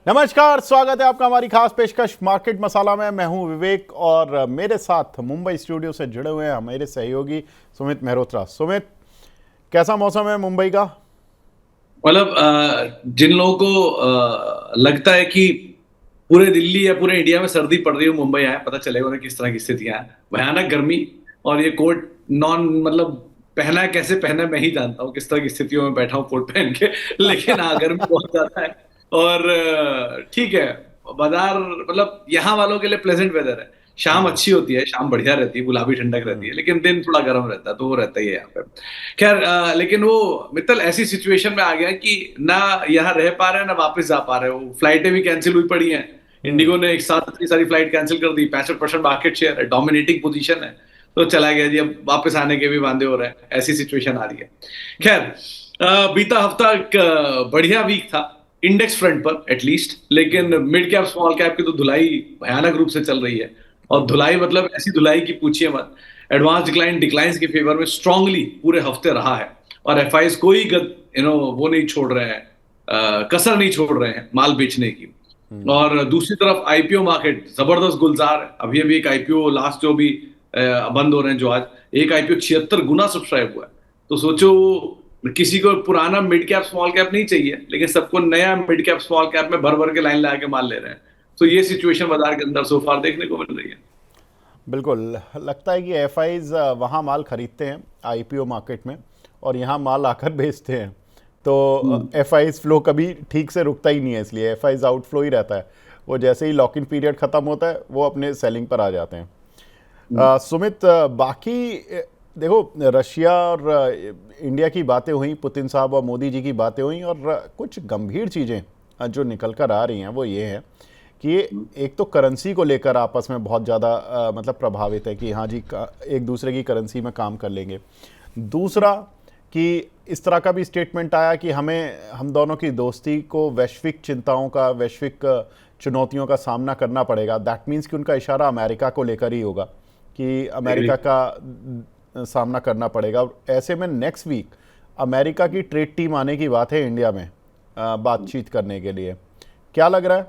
नमस्कार, स्वागत है आपका हमारी खास पेशकश मार्केट मसाला में। मैं हूं विवेक और मेरे साथ मुंबई स्टूडियो से जुड़े हुए हैं मेरे सहयोगी सुमित मेहरोत्रा। सुमित, कैसा मौसम है मुंबई का? मतलब जिन लोगों को लगता है कि पूरे दिल्ली या पूरे इंडिया में सर्दी पड़ रही है, मुंबई आए, पता चलेगा उन्हें किस तरह की स्थितियां हैं। भयानक गर्मी। और ये कोट नॉन मतलब पहना है, कैसे पहना है मैं ही जानता हूँ, किस तरह की स्थितियों में बैठा हूँ कोट पहन के। लेकिन हाँ, गर्मी बहुत ज्यादा है। और ठीक है, बाजार मतलब यहाँ वालों के लिए प्लेजेंट वेदर है। शाम अच्छी होती है, शाम बढ़िया रहती है, गुलाबी ठंडक रहती है, लेकिन दिन थोड़ा गर्म रहता है, तो वो रहता ही है यहाँ पे। खैर, लेकिन वो मित्तल ऐसी सिचुएशन में आ गया कि ना यहाँ रह पा रहे हैं ना वापस जा पा रहे हो। फ्लाइटें भी कैंसिल हुई पड़ी हैं। इंडिगो ने एक साथ इतनी सारी फ्लाइट कैंसिल कर दी। 65% मार्केट शेयर है, डोमिनेटिंग पोजीशन है। तो चला गया जी, अब वापस आने के भी वांदे हो रहे हैं, ऐसी सिचुएशन आ रही है। खैर, बीता हफ्ता एक बढ़िया वीक था इंडेक्स फ्रंट पर एटलीस्ट, लेकिन मिड कैप स्मॉल कैप की तो धुलाई भयानक रूप से चल रही है। और धुलाई मतलब ऐसी धुलाई की पूछिए मत। एडवांस डिक्लाइन डिक्लाइंस के फेवर में स्ट्रांगली पूरे हफ्ते रहा है। और एफआईज कोई वो नहीं छोड़ रहे हैं, कसर नहीं छोड़ रहे हैं माल बेचने की। और दूसरी तरफ आईपीओ मार्केट जबरदस्त गुलजार है। अभी अभी एक आईपीओ लास्ट जो भी बंद हो रहे हैं, जो आज एक आईपीओ 76 गुना सब्सक्राइब हुआ है। तो सोचो, किसी को पुराना मिड कैप स्मॉल कैप नहीं चाहिए, लेकिन सबको नया मिड कैप स्मॉल कैप में भर भर के लाइन लगा के माल ले रहे हैं। तो ये सिचुएशन बाजार के अंदर सो फार देखने को मिल रही है। बिल्कुल, लगता है कि एफआईज वहाँ माल खरीदते हैं आईपीओ मार्केट में और यहाँ माल आकर बेचते हैं। तो एफआईज फ्लो कभी ठीक से रुकता ही नहीं है, इसलिए एफआईज आउटफ्लो ही रहता है। वो जैसे ही लॉक इन पीरियड ख़त्म होता है वो अपने सेलिंग पर आ जाते हैं। सुमित, बाकी देखो, रशिया और इंडिया की बातें हुई, पुतिन साहब और मोदी जी की बातें हुई, और कुछ गंभीर चीज़ें जो निकल कर आ रही हैं वो ये है कि ये एक तो करेंसी को लेकर आपस में बहुत ज़्यादा मतलब प्रभावित है कि हाँ जी, एक दूसरे की करेंसी में काम कर लेंगे। दूसरा कि इस तरह का भी स्टेटमेंट आया कि हम दोनों की दोस्ती को वैश्विक चिंताओं का, वैश्विक चुनौतियों का सामना करना पड़ेगा। दैट मीन्स कि उनका इशारा अमेरिका को लेकर ही होगा कि अमेरिका का सामना करना पड़ेगा। और ऐसे में नेक्स्ट वीक अमेरिका की ट्रेड टीम आने की बात है इंडिया में बातचीत करने के लिए। क्या लग रहा है,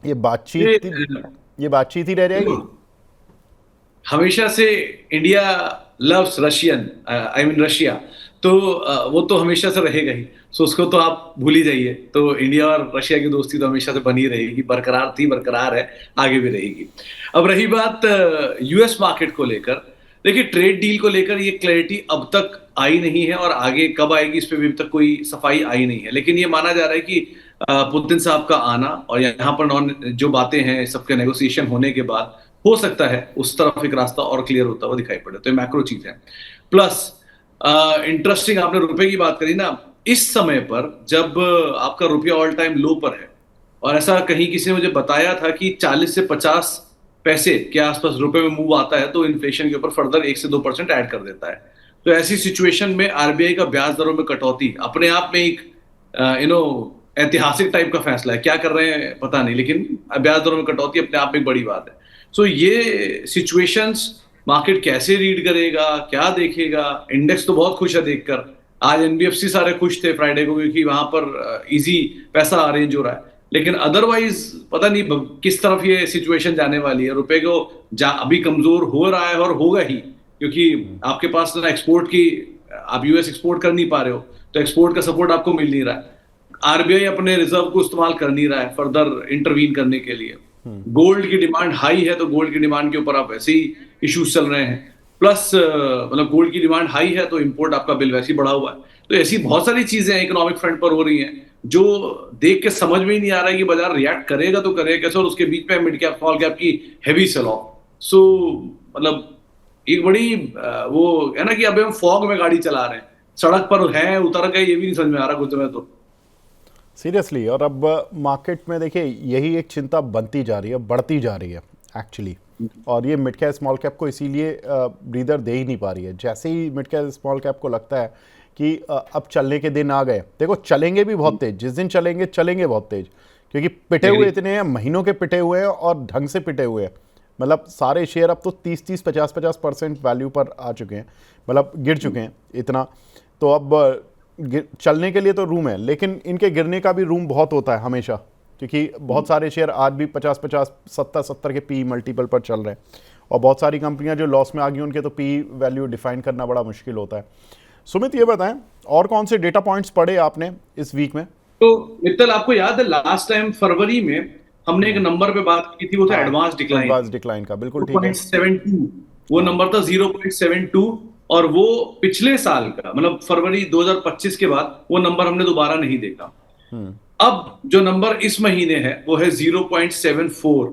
ये बातचीत ही रह जाएगी? हमेशा से India loves Russian, I mean Russia. तो वो तो हमेशा से रहेगा ही। सो उसको तो आप भूल ही जाइए। तो इंडिया और रशिया की दोस्ती तो हमेशा से बनी रहेगी, बरकरार थी, बरकरार है, आगे भी रहेगी। अब रही बात यूएस मार्केट को लेकर, देखिए ट्रेड डील को लेकर ये क्लैरिटी अब तक आई नहीं है, और आगे कब आएगी इस पे भी अभी तक कोई सफाई आई नहीं है। लेकिन ये माना जा रहा है कि पुतिन साहब का आना और यहाँ पर नॉन जो बातें हैं सबके नेगोशिएशन होने के बाद हो सकता है उस तरफ एक रास्ता और क्लियर होता हुआ दिखाई पड़े। तो ये मैक्रो चीज है। प्लस इंटरेस्टिंग, आपने रुपए की बात करी ना, इस समय पर जब आपका रुपया ऑल टाइम लो पर है, और ऐसा कहीं किसी ने मुझे बताया था कि 40 से 50 पैसे के आसपास रुपए में मूव आता है तो इन्फ्लेशन के ऊपर फर्दर 1 से 2% ऐड कर देता है। तो ऐसी सिचुएशन में आरबीआई का ब्याज दरों में कटौती अपने आप में एक ऐतिहासिक टाइप का फैसला है। क्या कर रहे हैं पता नहीं, लेकिन ब्याज दरों में कटौती अपने आप में एक बड़ी बात है। सो ये सिचुएशंस मार्केट कैसे रीड करेगा, क्या देखेगा। इंडेक्स तो बहुत खुश है देखकर। आज एनबीएफसी सारे खुश थे फ्राइडे को, क्योंकि वहां पर इजी पैसा अरेंज हो रहा है। लेकिन अदरवाइज पता नहीं किस तरफ ये सिचुएशन जाने वाली है। रुपए को अभी कमजोर हो रहा है और होगा ही, क्योंकि आपके पास ना एक्सपोर्ट की, आप यूएस एक्सपोर्ट कर नहीं पा रहे हो, तो एक्सपोर्ट का सपोर्ट आपको मिल नहीं रहा है। आरबीआई अपने रिजर्व को इस्तेमाल कर नहीं रहा है फर्दर इंटरवीन करने के लिए। गोल्ड की डिमांड हाई है, तो गोल्ड की डिमांड के ऊपर आप वैसे ही इश्यूज चल रहे हैं। प्लस मतलब गोल्ड की डिमांड हाई है तो इंपोर्ट आपका बिल वैसे ही बढ़ा हुआ है। तो ऐसी बहुत सारी चीजें इकोनॉमिक फ्रंट पर हो रही हैं जो देख के समझ में ही नहीं आ रहा है कि बाजार रिएक्ट करेगा तो करेगा कैसे। और उसके बीच में मिड कैप स्मॉल कैप की हैवी सेल ऑफ। सो मतलब एक बड़ी वो है ना कि अभी हम फॉग में गाड़ी चला रहे हैं, सड़क पर है, उतर गए, ये भी नहीं समझ में आ रहा कुछ समय तो। सीरियसली। और अब मार्केट में देखिए यही एक चिंता बनती जा रही है, बढ़ती जा रही है एक्चुअली। और ये मिड कैप स्मॉल कैप को इसीलिए ब्रीदर दे ही नहीं पा रही है। जैसे ही मिड कैप स्मॉल कैप को लगता है कि अब चलने के दिन आ गए, देखो चलेंगे भी बहुत तेज, जिस दिन चलेंगे चलेंगे बहुत तेज, क्योंकि पिटे हुए इतने हैं, महीनों के पिटे हुए हैं और ढंग से पिटे हुए हैं। मतलब सारे शेयर अब तो 30-30, 50-50% वैल्यू पर आ चुके हैं, मतलब गिर चुके हैं इतना। तो अब चलने के लिए तो रूम है, लेकिन इनके गिरने का भी रूम बहुत होता है हमेशा। क्योंकि बहुत सारे शेयर आज भी 50-50, 70-70 के पी मल्टीपल पर चल रहे हैं, और बहुत सारी कंपनियां जो लॉस में आ गई उनके तो पी वैल्यू डिफाइन करना बड़ा मुश्किल होता है। सुमित, ये बताएं और कौन से डेटा पॉइंट्स पढ़े आपने इस वीक में? तो मित्तल, आपको याद है लास्ट टाइम फरवरी में हमने एक नंबर पे बात की थी, वो था एडवांस डिक्लाइन। एडवांस डिक्लाइन का, बिल्कुल ठीक है। 0.72 वो नंबर था, 0.72, और वो पिछले साल का मतलब फरवरी 2025 के बाद वो नंबर हमने दोबारा नहीं देखा। अब जो नंबर इस महीने है वो है 0.74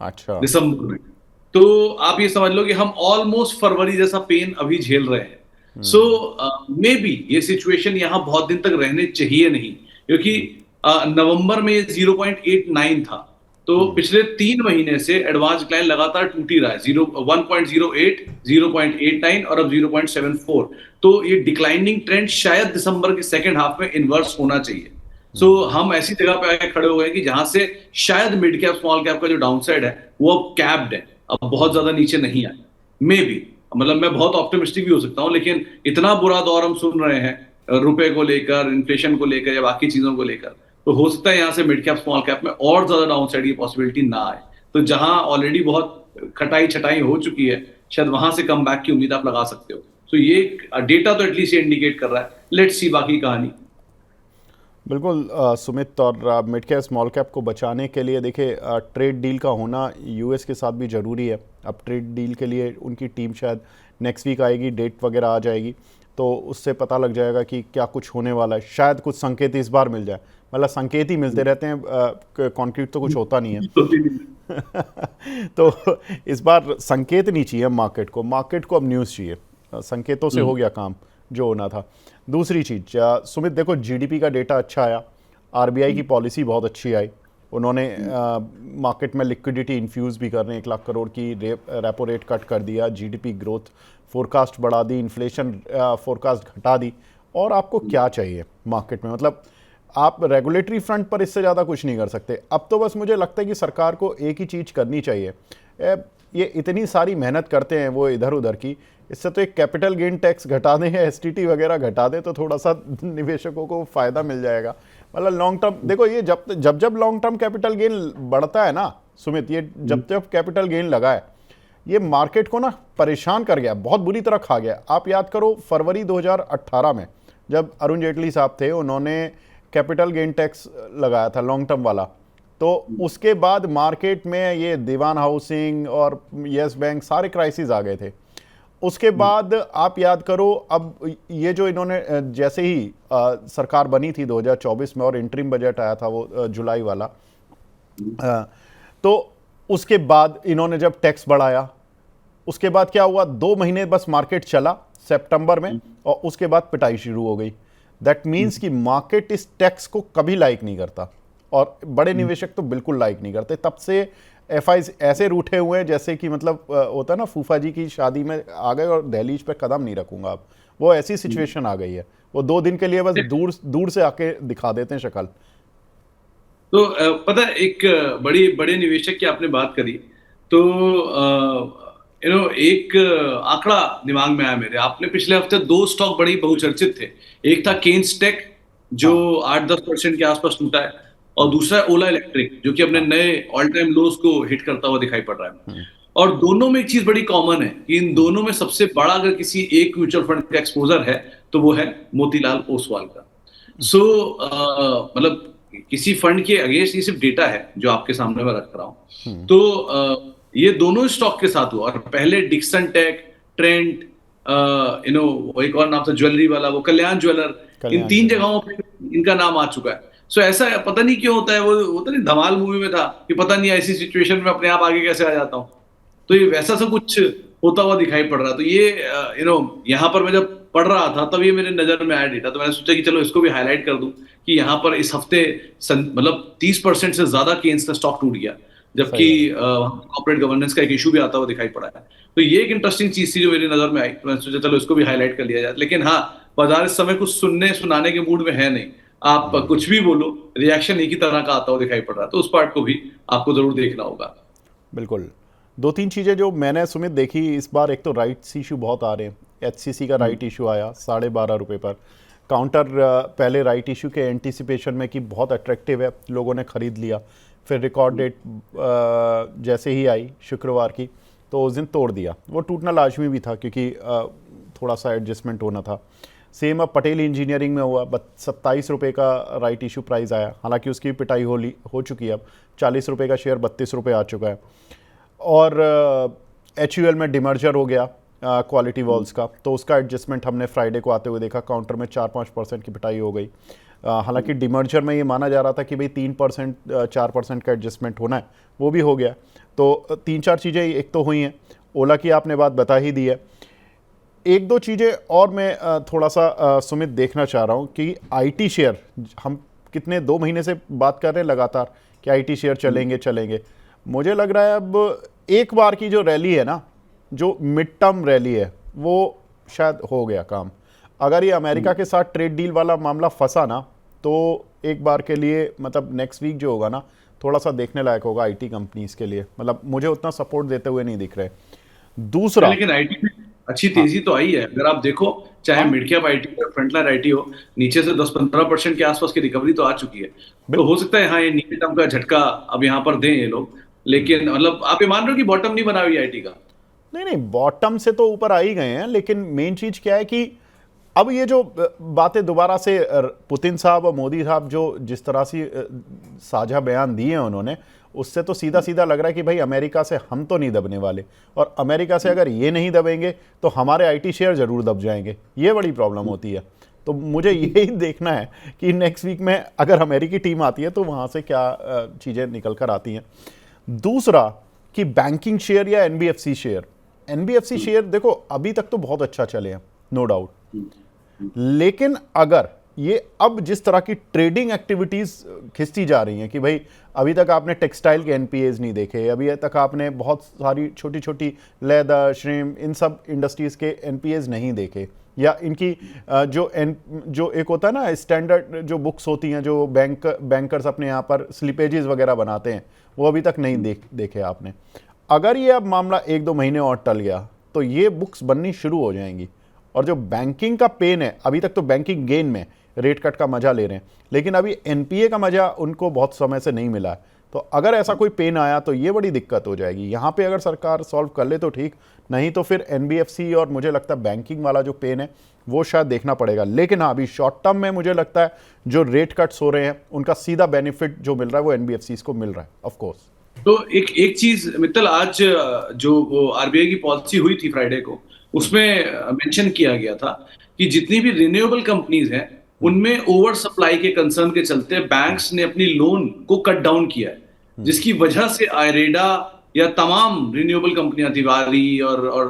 अच्छा। दिसंबर में। तो आप ये समझ लो कि हम ऑलमोस्ट फरवरी जैसा पेन अभी झेल रहे हैं। सो मे बी ये सिचुएशन यहां बहुत दिन तक रहने चाहिए नहीं, क्योंकि नवंबर में ये 0.89 था। तो पिछले 3 महीने से एडवांस डिक्लाइन लगातार टूट ही रहा है, 1.08, 0.89 और अब 0.74। तो ये डिक्लाइनिंग ट्रेंड शायद दिसंबर के सेकेंड हाफ में इन्वर्स होना चाहिए। सो हम ऐसी जगह पे आके खड़े हो गए कि जहां से शायद मिड कैप स्मॉल कैप का जो डाउनसाइड है वो अब कैप्ड है, अब बहुत ज्यादा नीचे नहीं आए। मे बी, मतलब मैं बहुत ऑप्टिमिस्टिक भी हो सकता हूं, लेकिन इतना बुरा दौर हम सुन रहे हैं रुपए को लेकर, इन्फ्लेशन को लेकर या बाकी चीजों को लेकर, तो हो सकता है यहाँ से मिड कैप स्मॉल कैप में और ज्यादा डाउनसाइड की पॉसिबिलिटी ना आए। तो जहां ऑलरेडी बहुत खटाई छटाई हो चुकी है, शायद वहां से कम बैक की उम्मीद आप लगा सकते हो। तो ये डेटा तो एटलीस्ट इंडिकेट कर रहा है, लेट्स सी बाकी कहानी। बिल्कुल सुमित, और मिड कैप स्मॉल कैप को बचाने के लिए देखिए ट्रेड डील का होना यूएस के साथ भी ज़रूरी है। अब ट्रेड डील के लिए उनकी टीम शायद नेक्स्ट वीक आएगी, डेट वगैरह आ जाएगी, तो उससे पता लग जाएगा कि क्या कुछ होने वाला है। शायद कुछ संकेत इस बार मिल जाए, मतलब संकेत ही मिलते रहते हैं, कॉन्क्रीट तो कुछ होता नहीं है। तो इस बार संकेत नहीं चाहिए मार्केट को अब न्यूज़ चाहिए। संकेतों से हो गया काम जो होना था। दूसरी चीज़ सुमित, देखो जीडीपी का डेटा अच्छा आया, आरबीआई की पॉलिसी बहुत अच्छी आई, उन्होंने मार्केट में लिक्विडिटी इन्फ्यूज़ भी कर रहे हैं, 1 लाख करोड़ की रेपो रेट कट कर दिया, जीडीपी ग्रोथ फोरकास्ट बढ़ा दी, इन्फ्लेशन फोरकास्ट घटा दी। और आपको क्या चाहिए मार्केट में? मतलब आप रेगुलेटरी फ्रंट पर इससे ज़्यादा कुछ नहीं कर सकते। अब तो बस मुझे लगता है कि सरकार को एक ही चीज़ करनी चाहिए। ये इतनी सारी मेहनत करते हैं वो इधर उधर की, इससे तो एक कैपिटल गेन टैक्स घटा दें या एसटीटी वगैरह घटा दें तो थोड़ा सा निवेशकों को फ़ायदा मिल जाएगा। मतलब लॉन्ग टर्म देखो, ये जब लॉन्ग टर्म कैपिटल गेन बढ़ता है ना सुमित, ये जब कैपिटल गेन लगा है, ये मार्केट को ना परेशान कर गया, बहुत बुरी तरह खा गया। आप याद करो फरवरी 2018 में जब अरुण जेटली साहब थे, उन्होंने कैपिटल गेन टैक्स लगाया था लॉन्ग टर्म वाला, तो उसके बाद मार्केट में ये दीवान हाउसिंग और यस बैंक सारे क्राइसिस आ गए थे। उसके बाद आप याद करो, अब ये जो इन्होंने जैसे ही सरकार बनी थी 2024 में और इंटरिम बजट आया था वो जुलाई वाला, तो उसके बाद इन्होंने जब टैक्स बढ़ाया, उसके बाद क्या हुआ, 2 महीने बस मार्केट चला सितंबर में, और उसके बाद पिटाई शुरू हो गई। दैट मीन्स कि मार्केट इस टैक्स को कभी लाइक नहीं करता, और बड़े निवेशक तो बिल्कुल लाइक नहीं करते। तब से एफआईज ऐसे रूठे हुए हैं जैसे कि मतलब होता है ना, फूफा जी की शादी में आ गए और दहलीज पे कदम नहीं रखूंगा अब, वो ऐसी सिचुएशन आ गई है। वो 2 दिन के लिए बस दूर से आके दिखा देते हैं शक्ल। तो पता है, एक बड़े निवेशक की आपने बात करी, तो एक आंकड़ा दिमाग में आया मेरे। आपने पिछले हफ्ते 2 स्टॉक बड़ी बहुचर्चित थे, एक था केन्स टेक जो 8-10% के आसपास टूटा है, और दूसरा है ओला इलेक्ट्रिक जो कि अपने नए ऑल टाइम लोज को हिट करता हुआ दिखाई पड़ रहा है। और दोनों में एक चीज बड़ी कॉमन है कि इन दोनों में सबसे बड़ा अगर किसी एक म्यूचुअल फंड का एक्सपोजर है तो वो है मोतीलाल ओसवाल का। सो मतलब किसी फंड के अगेंस्ट ये सिर्फ डेटा है जो आपके सामने मैं रख रहा हूं। तो ये दोनों स्टॉक के साथ हुआ, और पहले डिक्सन टेक, ट्रेंट, एक और नाम था ज्वेलरी वाला, वो कल्याण ज्वेलर, इन 3 जगहों पे इनका नाम आ चुका है। सो ऐसा पता नहीं क्यों होता है, वो होता नहीं धमाल मूवी में था कि पता नहीं ऐसी सिचुएशन में अपने आप आगे कैसे आ जाता हूं, तो ये वैसा सब कुछ होता हुआ दिखाई पड़ रहा। तो ये यहाँ पर मैं जब पढ़ रहा था तब ये मेरे नजर में आया डेटा, तो मैंने सोचा कि चलो इसको भी हाईलाइट कर दूं कि यहाँ पर इस हफ्ते मतलब 30% से ज्यादा केन्स का स्टॉक टूट गया, जबकि कॉर्पोरेट गवर्नेंस का एक इशू भी आता हुआ दिखाई पड़ा है। तो ये एक इंटरेस्टिंग चीज थी जो मेरी नजर में आई, तो मैंने सोचा चलो इसको भी हाईलाइट कर लिया जाए। लेकिन हाँ, बाजार इस समय कुछ सुनाने के मूड में है नहीं, आप कुछ भी बोलो रिएक्शन एक ही तरह का आता हुआ दिखाई पड़ रहा है, तो उस पार्ट को भी आपको जरूर देखना होगा। बिल्कुल। 2-3 चीज़ें जो मैंने सुमित देखी इस बार, एक तो राइट्स इशू बहुत आ रहे हैं। एचसीसी का राइट इशू आया 12.5 रुपये पर, काउंटर पहले राइट इशू के एंटीसिपेशन में कि बहुत अट्रैक्टिव है, लोगों ने ख़रीद लिया। फिर रिकॉर्ड डेट जैसे ही आई शुक्रवार की, तो उस दिन तोड़ दिया। वो टूटना लाजमी भी था क्योंकि थोड़ा सा एडजस्टमेंट होना था। सेम अब पटेल इंजीनियरिंग में हुआ, 27 रुपये का राइट इशू प्राइस आया, हालांकि उसकी भी पिटाई हो चुकी है। अब 40 रुपये का शेयर 32 रुपये आ चुका है। और HUL में डिमर्जर हो गया क्वालिटी वॉल्स का, तो उसका एडजस्टमेंट हमने फ्राइडे को आते हुए देखा, काउंटर में 4-5% की पिटाई हो गई। हालांकि डिमर्जर में ये माना जा रहा था कि भाई 3% 4% का एडजस्टमेंट होना है, वो भी हो गया। तो 3-4 चीज़ें एक तो हुई हैं। ओला की आपने बात बता ही दी है। एक दो चीज़ें और मैं थोड़ा सा सुमित देखना चाह रहा हूँ कि IT शेयर, हम कितने 2 महीने से बात कर रहे हैं लगातार कि IT शेयर चलेंगे। मुझे लग रहा है अब एक बार की जो रैली है ना, जो मिड टर्म रैली है, वो शायद हो गया काम। अगर ये अमेरिका के साथ ट्रेड डील वाला मामला फंसा ना, तो एक बार के लिए मतलब नेक्स्ट वीक जो होगा ना, थोड़ा सा देखने लायक होगा IT कंपनीज के लिए। मतलब मुझे उतना सपोर्ट देते हुए नहीं दिख रहे। दूसरा, लेकिन आईटी में अच्छी तेजी तो आई है। अगर आप देखो, चाहे हाँ मिड कैप आईटी हो, फ्रंटलाइन आईटी हो, नीचे से 10-15% के आसपास की रिकवरी तो आ चुकी है। तो हो सकता है हाँ, ये नीचे टर्म का झटका अब यहाँ पर दें ये लोग। लेकिन मतलब आप ये मान रहे हो कि बॉटम नहीं बना हुई आईटी का? नहीं, बॉटम से तो ऊपर आ ही गए हैं, लेकिन मेन चीज क्या है कि अब ये जो बातें दोबारा से पुतिन साहब और मोदी साहब जो जिस तरह से साझा बयान दिए हैं उन्होंने, उससे तो सीधा सीधा लग रहा है कि भाई अमेरिका से हम तो नहीं दबने वाले, और अमेरिका से अगर ये नहीं दबेंगे तो हमारे IT शेयर जरूर दब जाएंगे। ये बड़ी प्रॉब्लम होती है। तो मुझे यही देखना है कि नेक्स्ट वीक में अगर अमेरिकी टीम आती है तो वहाँ से क्या चीज़ें निकल कर आती हैं। दूसरा कि बैंकिंग शेयर या NBFC शेयर देखो अभी तक तो बहुत अच्छा चले हैं, नो डाउट। लेकिन अगर ये अब जिस तरह की ट्रेडिंग एक्टिविटीज खिंचती जा रही हैं कि भाई अभी तक आपने टेक्सटाइल के NPAs नहीं देखे, अभी तक आपने बहुत सारी छोटी छोटी लेदर, श्रिम्प, इन सब इंडस्ट्रीज के NPAs नहीं देखे, या इनकी जो एक होता है ना स्टैंडर्ड जो बुक्स होती हैं जो बैंकर्स अपने यहाँ पर स्लिपेजेस वगैरह बनाते हैं, वो अभी तक नहीं देखे आपने। अगर ये अब मामला 1-2 महीने और टल गया तो ये बुक्स बननी शुरू हो जाएंगी। और जो बैंकिंग का पेन है, अभी तक तो बैंकिंग गेन में रेट कट का मजा ले रहे हैं, लेकिन अभी NPA का मजा उनको बहुत समय से नहीं मिला है। तो अगर ऐसा कोई पेन आया तो ये बड़ी दिक्कत हो जाएगी। यहाँ पे अगर सरकार सॉल्व कर ले तो ठीक, नहीं तो फिर NBFC और मुझे लगता है बैंकिंग वाला जो पेन है वो शायद देखना पड़ेगा। लेकिन हाँ, अभी शॉर्ट टर्म में मुझे लगता है जो रेट कट्स हो रहे हैं उनका सीधा बेनिफिट जो मिल रहा है वो NBFCs को मिल रहा है ऑफकोर्स। तो एक चीज मित्तल, आज जो वो आरबीआई की पॉलिसी हुई थी फ्राइडे को, उसमें मेंशन किया गया था कि जितनी भी रिन्यूएबल कंपनीज हैं उनमें ओवर सप्लाई के कंसर्न के चलते बैंक्स ने अपनी लोन को कट डाउन किया है, जिसकी वजह से आयरेडा या तमाम रिन्यूएबल कंपनियां, तिवारी और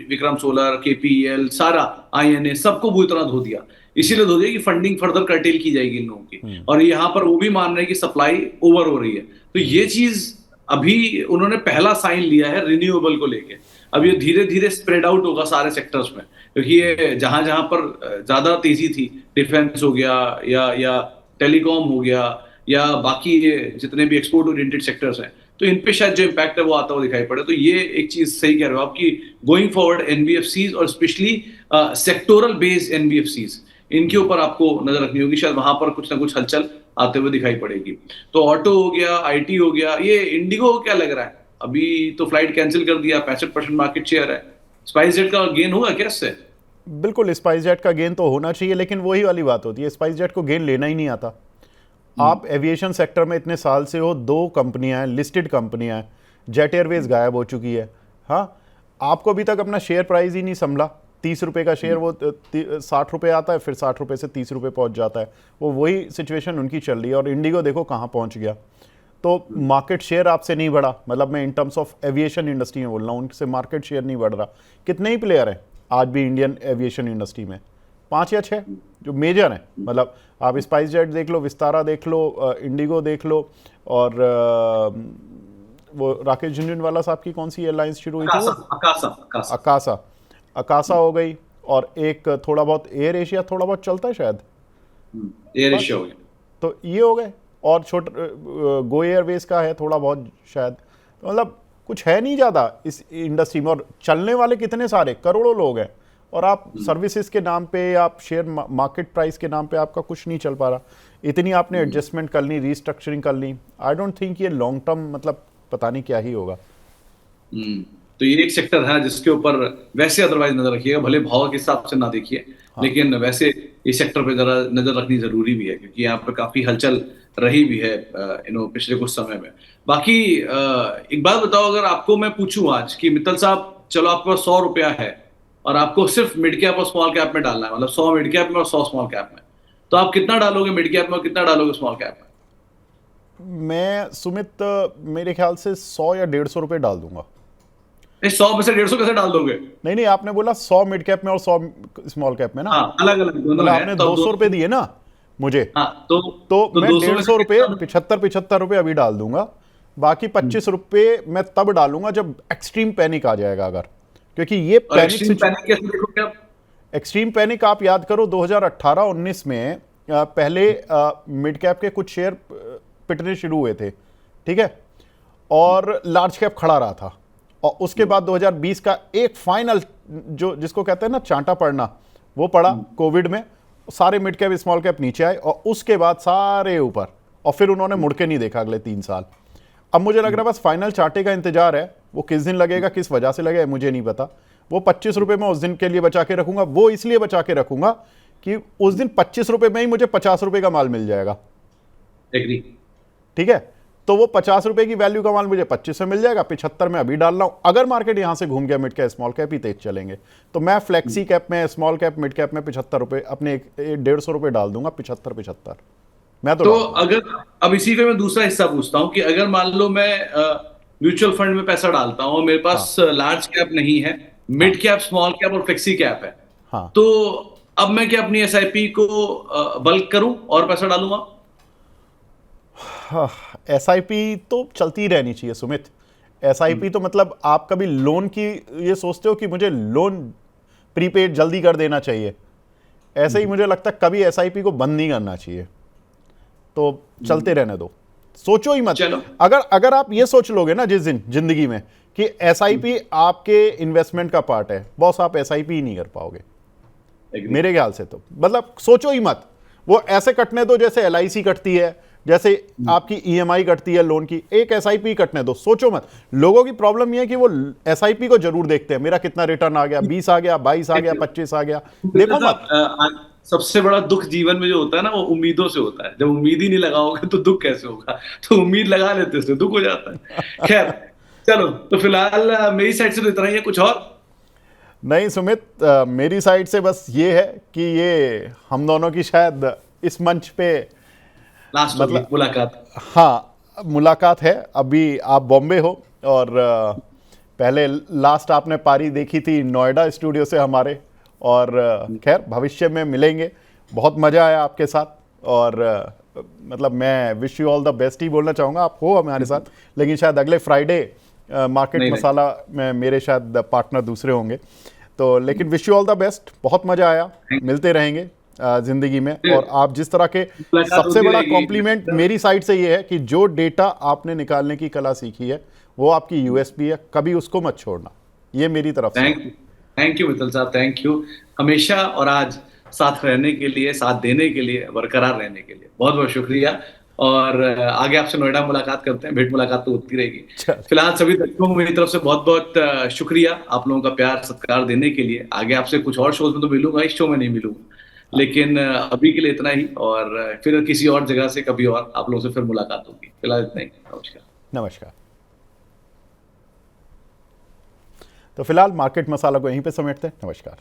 विक्रम सोलर, KPEL, सारा INA, सबको बुरी तरह धो दिया। इसीलिए धो दिया कि फंडिंग फर्दर कर्टेल की जाएगी इन लोगों की। और यहाँ पर वो भी मान रहे हैं कि सप्लाई ओवर हो रही है। तो ये चीज अभी उन्होंने पहला साइन लिया है रिन्यूएबल को लेके। अब ये धीरे धीरे स्प्रेड आउट होगा सारे सेक्टर्स में, क्योंकि ये जहां जहां पर ज्यादा तेजी थी, डिफेंस हो गया या टेलीकॉम हो गया या बाकी ये जितने भी एक्सपोर्ट ओरिएंटेड सेक्टर्स हैं, तो इन पे शायद जो इम्पैक्ट है वो आता हुआ दिखाई पड़े। तो ये एक चीज सही कह रहे हो आप कि गोइंग फॉरवर्ड NBFCs और स्पेशली सेक्टोरल बेस्ड NBFCs, इनके ऊपर आपको नजर रखनी होगी। शायद वहां पर कुछ ना कुछ हलचल आते हुए दिखाई पड़ेगी। तो ऑटो हो गया, IT हो गया, ये इंडिगो को क्या लग रहा है? अभी तो फ्लाइट कैंसिल कर दिया, 65% मार्केट शेयर है। स्पाइसजेट का गेन होगा क्या इससे? बिल्कुल, स्पाइसजेट का गेन तो होना चाहिए, लेकिन वही वाली बात होती है, स्पाइसजेट को गेन लेना ही नहीं आता। आप एविएशन सेक्टर में इतने साल से हो, 2 कंपनियां हैं, लिस्टेड कंपनियां हैं, जेट एयरवेज गायब हो चुकी है। हाँ, आपको अभी तक अपना शेयर प्राइस ही नहीं संभला। 30 रुपये का शेयर वो 60 रुपये आता है, फिर 60 रुपये से 30 रुपये पहुंच जाता है। वो वही सिचुएशन उनकी चल रही है। और इंडिगो देखो कहाँ पहुंच गया। तो मार्केट शेयर आपसे नहीं बढ़ा, मतलब मैं in terms of aviation industry में बोल रहा हूँ, उनसे मार्केट शेयर नहीं बढ़ रहा। कितने ही प्लेयर हैं आज भी इंडियन एविएशन इंडस्ट्री में? 5 या 6 जो मेजर हैं। मतलब आप स्पाइसजेट देख लो, विस्तारा देख लो, इंडिगो देख लो, और वो राकेश झुनझुनवाला साहब की कौन सी एयरलाइंस शुरू हुई थी? अकासा हो गई, और एक थोड़ा बहुत एयर एशिया थोड़ा बहुत चलता है शायद, एयर एशिया हो गया। तो ये हो गए, और छोटा गो एयरवेज का है थोड़ा बहुत शायद। तो मतलब कुछ है नहीं ज़्यादा इस इंडस्ट्री में, और चलने वाले कितने सारे करोड़ों लोग हैं। और आप सर्विसेज के नाम पे, आप शेयर मार्केट प्राइस के नाम पे आपका कुछ नहीं चल पा रहा, इतनी आपने एडजस्टमेंट कर ली, रीस्ट्रक्चरिंग कर ली, आई डोंट थिंक ये लॉन्ग टर्म मतलब पता नहीं क्या ही होगा। तो ये एक सेक्टर है जिसके ऊपर वैसे अदरवाइज नजर रखिएगा, भले भाव के हिसाब से ना देखिए, लेकिन वैसे इस सेक्टर पे जरा नजर रखनी जरूरी भी है, क्योंकि यहाँ पे काफी हलचल रही भी है पिछले कुछ समय में। बाकी एक बात बताओ, अगर आपको मैं पूछूं आज कि मित्तल साहब चलो आपके पास 100 रुपया है और आपको सिर्फ मिड कैप और स्मॉल कैप में डालना है, मतलब 100 मिड कैप में और 100 स्मॉल कैप में, तो आप कितना डालोगे मिड कैप में और कितना डालोगे स्मॉल कैप में? मैं सुमित मेरे ख्याल से 100 या 150 रुपये डाल दूंगा। 100 में से 150 कैसे डाल दोगे? नहीं नहीं, आपने बोला 100 मिड कैप में और 100 स्मॉल कैप में ना। हाँ, अलग अलग दोनों मतलब है, आपने तो 200 रुपये दिए ना मुझे। हाँ, तो मैं 200 में 150 रुपये, से 75 रुपये अभी डाल दूंगा। बाकी 25 रुपये मैं तब डालूंगा जब एक्सट्रीम पैनिक आ जाएगा, अगर, क्योंकि ये और एक्सट्रीम पैनिक कैसे देखोगे आप? एक्सट्रीम पैनिक आप याद करो 2018-19 में पहले मिड कैप के कुछ शेयर पिटने शुरू हुए थे, ठीक है, और लार्ज कैप खड़ा रहा था, और उसके बाद 2020 का एक फाइनल जो जिसको कहते हैं ना चांटा पड़ना, वो पड़ा कोविड में, सारे मिड कैप स्मॉल कैप नीचे आए और उसके बाद सारे ऊपर, और फिर उन्होंने मुड़ के नहीं देखा अगले 3 साल। अब मुझे लग रहा है बस फाइनल चांटे का इंतजार है, वो किस दिन लगेगा, किस वजह से लगेगा मुझे नहीं पता। वो 25 रुपये में उस दिन के लिए बचा के रखूंगा, वो इसलिए बचा के रखूंगा कि उस दिन 25 रुपये में ही मुझे 50 रुपये का माल मिल जाएगा। एग्री। ठीक है, तो वो 50 रुपये की वैल्यू का माल मुझे 25 में मिल जाएगा, 75 में अभी डाल रहा हूं। अगर मार्केट यहां से घूम गया, मिड कैप स्मॉल कैप ही तेज चलेंगे, तो मैं फ्लेक्सी कैप में, स्मॉल कैप, मिड कैप में 75 रुपये अपने 150 रुपये डाल दूंगा। 75 मैं तो अगर अब इसी पे मैं दूसरा हिस्सा पूछता हूँ कि अगर मान लो मैं म्यूचुअल फंड में पैसा डालता हूँ और मेरे पास लार्ज कैप नहीं है, मिड कैप, स्मॉल कैप और फ्लेक्सी कैप है, हाँ, तो अब मैं क्या अपनी एसआईपी को बल्क करूं और पैसा डालूंगा? एसआईपी तो चलती रहनी चाहिए सुमित। एसआईपी तो मतलब आप कभी लोन की ये सोचते हो कि मुझे लोन प्रीपेड जल्दी कर देना चाहिए, ऐसे ही मुझे लगता है कभी एसआईपी को बंद नहीं करना चाहिए, तो चलते रहने दो, सोचो ही मत। अगर आप ये सोच लोगे ना जिस दिन जिंदगी में कि एसआईपी आपके इन्वेस्टमेंट का पार्ट है, बॉस आप एसआईपी ही नहीं कर पाओगे मेरे ख्याल से। तो मतलब सोचो ही मत, वो ऐसे कटने दो जैसे एलआईसी कटती है, जैसे आपकी ईएमआई कटती है लोन की, एक एसआईपी कटने दो, सोचो मत। लोगों की प्रॉब्लम ये है कि वो एसआईपी को जरूर देखते हैं, मेरा कितना रिटर्न आ गया, 20 आ गया, 22 आ गया, 25 आ गया, देखो मत। सबसे बड़ा दुख जीवन में जो होता है ना, वो उम्मीदों से होता है। जब उम्मीद ही नहीं लगाओगे तो दुख कैसे होगा? तो उम्मीद लगा लेते हैं, दुख हो जाता है। खैर चलो, तो फिलहाल मेरी साइड से तो इतना ही है, कुछ और नहीं सुमित, मेरी साइड से बस ये है कि ये हम दोनों की शायद इस मंच पे लास्ट मतलब मुलाकात। हाँ, मुलाकात है। अभी आप बॉम्बे हो और पहले लास्ट आपने पारी देखी थी नोएडा स्टूडियो से हमारे, और खैर भविष्य में मिलेंगे। बहुत मज़ा आया आपके साथ, और मतलब मैं wish you all the best ही बोलना चाहूँगा। आप हो हमारे साथ, लेकिन शायद अगले फ्राइडे मार्केट मसाला में मेरे शायद पार्टनर दूसरे होंगे, तो लेकिन wish you all the best. बहुत मज़ा आया, मिलते रहेंगे जिंदगी में। और आप जिस तरह के, सबसे बड़ा कॉम्प्लीमेंट मेरी साइड से ये है कि जो डेटा आपने निकालने की कला सीखी है वो आपकी यूएसपी है, कभी उसको मत छोड़ना, ये मेरी तरफ से। थैंक यू मित्तल साहब, थैंक यू हमेशा और आज साथ रहने के लिए, साथ देने के लिए, बरकरार रहने के लिए बहुत बहुत शुक्रिया। और आगे आपसे नोएडा मुलाकात करते हैं, भेंट मुलाकात तो होती रहेगी। फिलहाल सभी दर्शकों को मेरी तरफ से बहुत बहुत शुक्रिया आप लोगों का प्यार सत्कार देने के लिए। आगे आपसे कुछ और शोज में तो मिलूंगा, इस शो में नहीं मिलूंगा, लेकिन अभी के लिए इतना ही, और फिर किसी और जगह से कभी और आप लोगों से फिर मुलाकात होगी। फिलहाल इतना ही, नमस्कार। नमस्कार। तो फिलहाल मार्केट मसाला को यहीं पे समेटते हैं। नमस्कार।